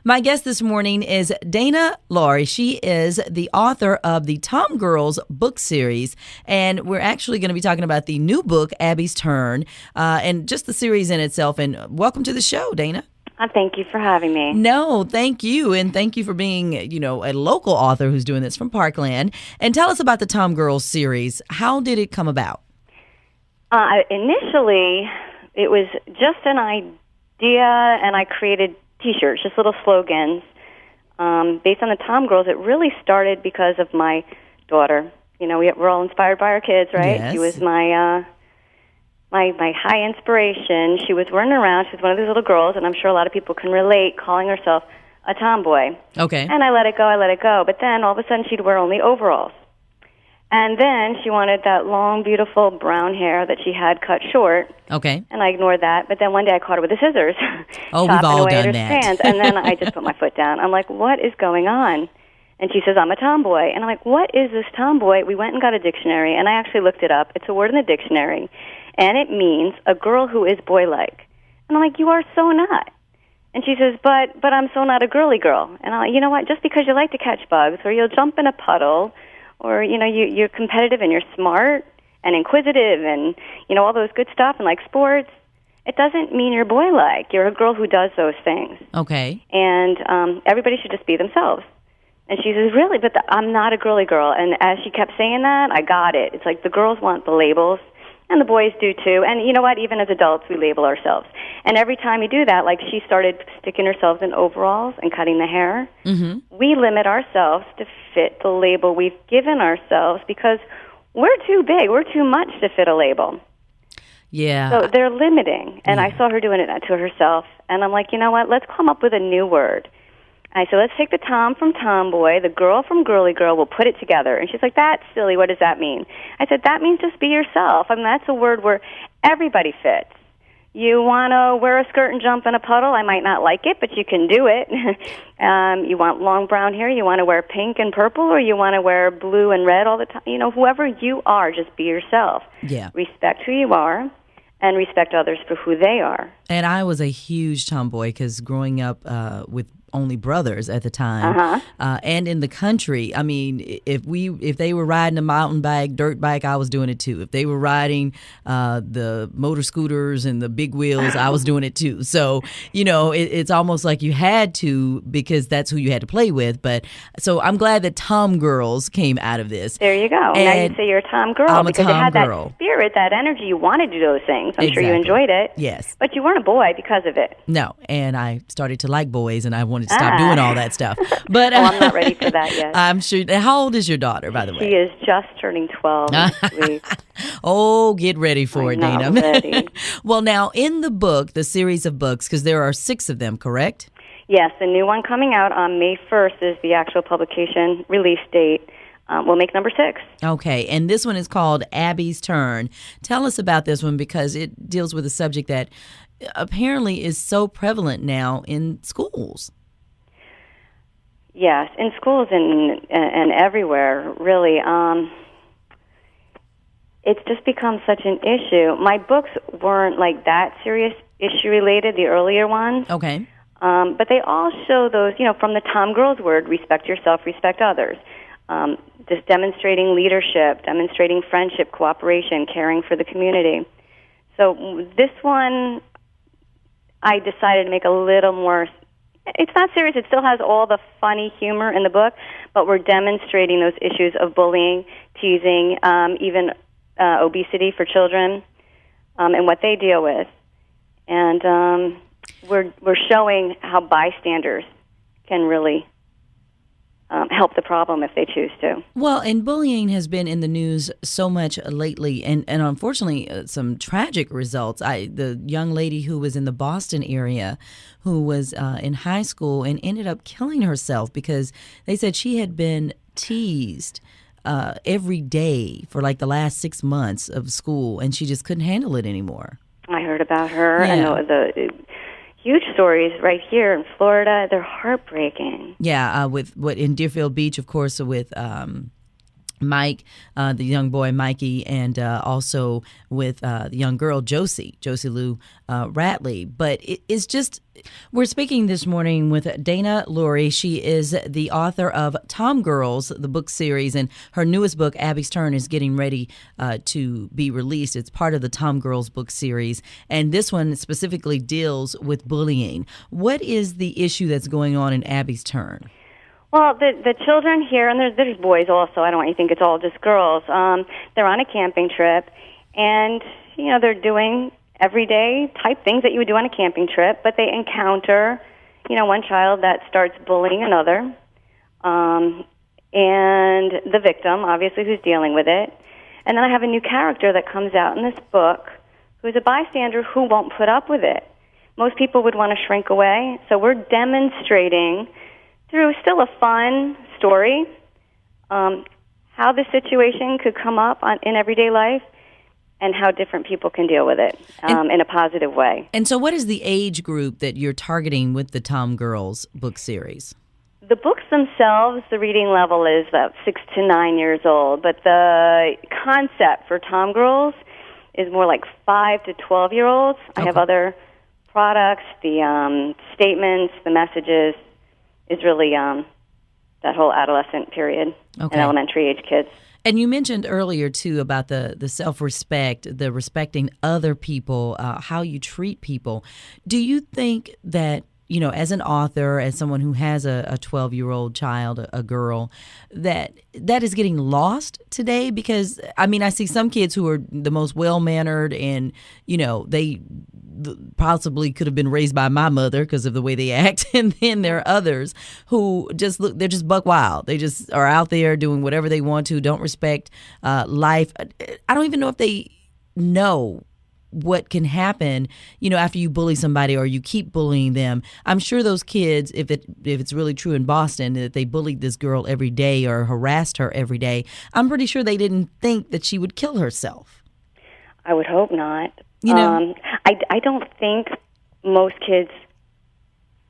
My guest this morning is Dana Lurie. She is the author of the Tomgirlz book series, and we're actually going to be talking about the new book, ABBEY'S TURN, and just the series in itself. And welcome to the show, Dana. Thank you for having me. No, thank you. And thank you for being, a local author who's doing this from Parkland. And tell us about the Tomgirlz series. How did it come about? Initially, it was just an idea, and I created T-shirts, just little slogans based on the Tomgirlz. It really started because of my daughter. We're all inspired by our kids, right? Yes. She was my high inspiration. She was running around. She was one of these little girls, and I'm sure a lot of people can relate, calling herself a tomboy. Okay. And I let it go. But then all of a sudden she'd wear only overalls. And then she wanted that long, beautiful brown hair that she had cut short. Okay. And I ignored that. But then one day I caught her with the scissors. Oh, we've all done that. Strands. And then I just put my foot down. I'm like, what is going on? And she says, I'm a tomboy. And I'm like, what is this tomboy? We went and got a dictionary, and I actually looked it up. It's a word in the dictionary, and it means a girl who is boy-like. And I'm like, you are so not. And she says, but I'm so not a girly girl. And I'm like, you know what? Just because you like to catch bugs, or you'll jump in a puddle, or, you're competitive and you're smart and inquisitive and, all those good stuff and like sports, it doesn't mean you're boy-like. You're a girl who does those things. Okay. And everybody should just be themselves. And she says, really? But I'm not a girly girl. And as she kept saying that, I got it. It's like the girls want the labels, and the boys do too. And you know what? Even as adults, we label ourselves. And every time you do that, like she started sticking herself in overalls and cutting the hair, we limit ourselves to fit the label we've given ourselves because we're too big. We're too much to fit a label. Yeah. So they're limiting. And I saw her doing it to herself. And I'm like, you know what? Let's come up with a new word. I said, let's take the tom from tomboy, the girl from girly girl, we'll put it together. And she's like, that's silly, what does that mean? I said, that means just be yourself. I mean, that's a word where everybody fits. You want to wear a skirt and jump in a puddle, I might not like it, but you can do it. You want long brown hair, you want to wear pink and purple, or you want to wear blue and red all the time. Whoever you are, just be yourself. Yeah. Respect who you are. And respect others for who they are. And I was a huge tomboy because growing up with only brothers at the time, and in the country, I mean, if they were riding a mountain bike, dirt bike, I was doing it too. If they were riding the motor scooters and the big wheels, I was doing it too. So it's almost like you had to because that's who you had to play with. But so I'm glad that Tomgirlz came out of this. There you go. And now you say you're a Tomgirl I'm because a it had that Tomgirl. spirit, that energy. You wanted to do those things. I'm sure you enjoyed it. Yes. But you weren't a boy because of it. No, and I started to like boys, and I wanted to stop doing all that stuff. But I'm not ready for that yet. I'm sure. How old is your daughter, by the way? She is just turning 12 this week. Oh, get ready for it, Dana. I'm ready. Well, now, in the book, the series of books, because there are 6 of them, correct? Yes, the new one coming out on May 1st is the actual publication release date. We'll make number 6. Okay, and this one is called ABBEY'S TURN. Tell us about this one because it deals with a subject that apparently is so prevalent now in schools. Yes, in schools and everywhere, really. It's just become such an issue. My books weren't like that serious issue related, the earlier ones. Okay. But they all show those, from the Tomgirlz word, respect yourself, respect others. Just demonstrating leadership, demonstrating friendship, cooperation, caring for the community. So this one, I decided to make a little more. It's not serious. It still has all the funny humor in the book, but we're demonstrating those issues of bullying, teasing, even obesity for children, and what they deal with. And we're showing how bystanders can really help the problem if they choose to. Well, and bullying has been in the news so much lately, and unfortunately, some tragic results. The young lady who was in the Boston area who was in high school and ended up killing herself because they said she had been teased every day for like the last 6 months of school, and she just couldn't handle it anymore. I heard about her, Yeah. and the huge stories right here in Florida. They're heartbreaking. Yeah, with what in Deerfield Beach, of course, with Mike, the young boy Mikey, and also with the young girl Josie Lou Ratley. But it's just, we're speaking this morning with Dana Lurie. She is the author of Tomgirlz, the book series, and her newest book, Abby's Turn, is getting ready to be released. It's part of the Tomgirlz book series, and this one specifically deals with bullying. What is the issue that's going on in Abby's Turn? Well, the children here, and there's boys also. I don't want you to think it's all just girls. They're on a camping trip, and they're doing everyday type things that you would do on a camping trip. But they encounter, one child that starts bullying another, and the victim, obviously, who's dealing with it. And then I have a new character that comes out in this book, who's a bystander who won't put up with it. Most people would want to shrink away, so we're demonstrating through still a fun story, how the situation could come up in everyday life and how different people can deal with it in a positive way. And so what is the age group that you're targeting with the Tomgirlz book series? The books themselves, the reading level is about 6 to 9 years old, but the concept for Tomgirlz is more like 5 to 12-year-olds. Okay. I have other products, the statements, the messages, is really that whole adolescent period and elementary age kids. And you mentioned earlier, too, about the self-respect, the respecting other people, how you treat people. Do you think that, as an author, as someone who has a 12-year-old child, a girl, that is getting lost today? Because, I see some kids who are the most well-mannered and, they possibly could have been raised by my mother because of the way they act. And then there are others who they're just buck wild. They just are out there doing whatever they want to, don't respect life. I don't even know if they know what can happen, after you bully somebody or you keep bullying them. I'm sure those kids, if it's really true in Boston, that they bullied this girl every day or harassed her every day, I'm pretty sure they didn't think that she would kill herself. I would hope not. I don't think most kids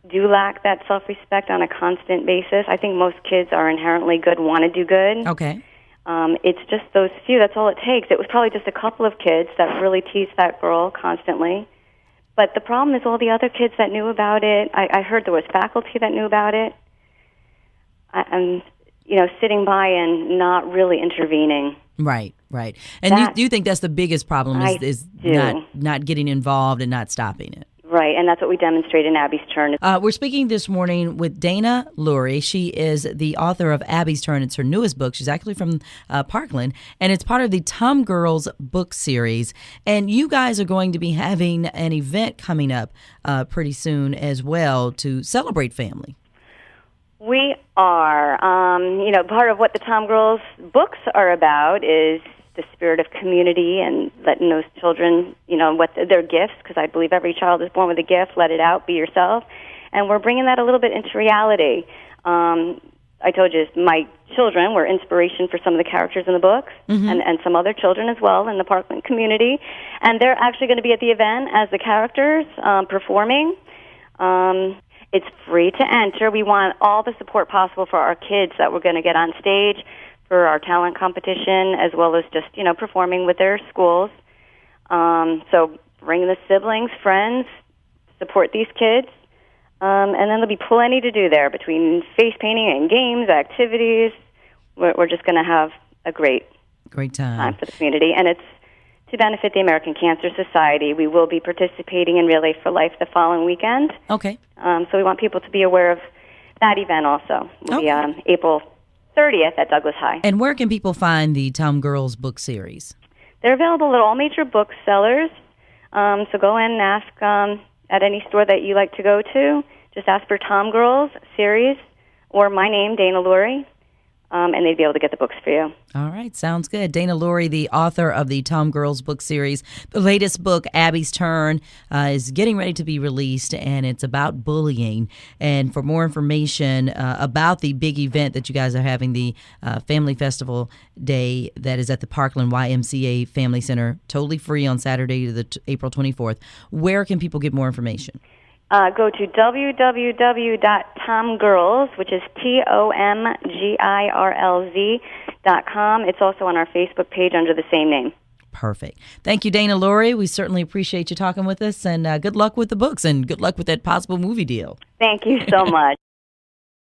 do lack that self-respect on a constant basis. I think most kids are inherently good, want to do good. Okay. It's just those few. That's all it takes. It was probably just a couple of kids that really teased that girl constantly. But the problem is all the other kids that knew about it. I heard there was faculty that knew about it. I'm, sitting by and not really intervening. Right. And you think that's the biggest problem is not getting involved and not stopping it. Right, and that's what we demonstrate in Abby's Turn. We're speaking this morning with Dana Lurie. She is the author of Abby's Turn. It's her newest book. She's actually from Parkland, and it's part of the Tomgirlz book series. And you guys are going to be having an event coming up pretty soon as well to celebrate family. We are. Part of what the Tomgirlz books are about is the spirit of community and letting those children, what their gifts, because I believe every child is born with a gift. Let it out, be yourself. And we're bringing that a little bit into reality. I told you my children were inspiration for some of the characters in the books, and some other children as well in the Parkland community. And they're actually going to be at the event as the characters performing. It's free to enter. We want all the support possible for our kids that we're going to get on stage for our talent competition, as well as just, performing with their schools. So bring the siblings, friends, support these kids. And then there'll be plenty to do there between face painting and games, activities. We're just going to have a great time for the community. And it's to benefit the American Cancer Society. We will be participating in Relay for Life the following weekend. Okay. So we want people to be aware of that event also. It'll be April 30th at Douglas High. And where can people find the Tomgirlz book series? They're available at all major booksellers. So go in and ask at any store that you like to go to. Just ask for Tomgirlz series or my name, Dana Lurie, and they'd be able to get the books for you. All right, sounds good. Dana Lurie, the author of the Tomgirlz book series. The latest book, Abby's Turn, is getting ready to be released, and it's about bullying. And for more information about the big event that you guys are having, the Family Festival Day that is at the Parkland YMCA Family Center, totally free on Saturday to April 24th, where can people get more information? Go to www.tomgirlz, which is TOMGIRLZ, bookstores.com. It's also on our Facebook page under the same name. Perfect. Thank you, Dana Lurie. We certainly appreciate you talking with us, and good luck with the books, and good luck with that possible movie deal. Thank you so much.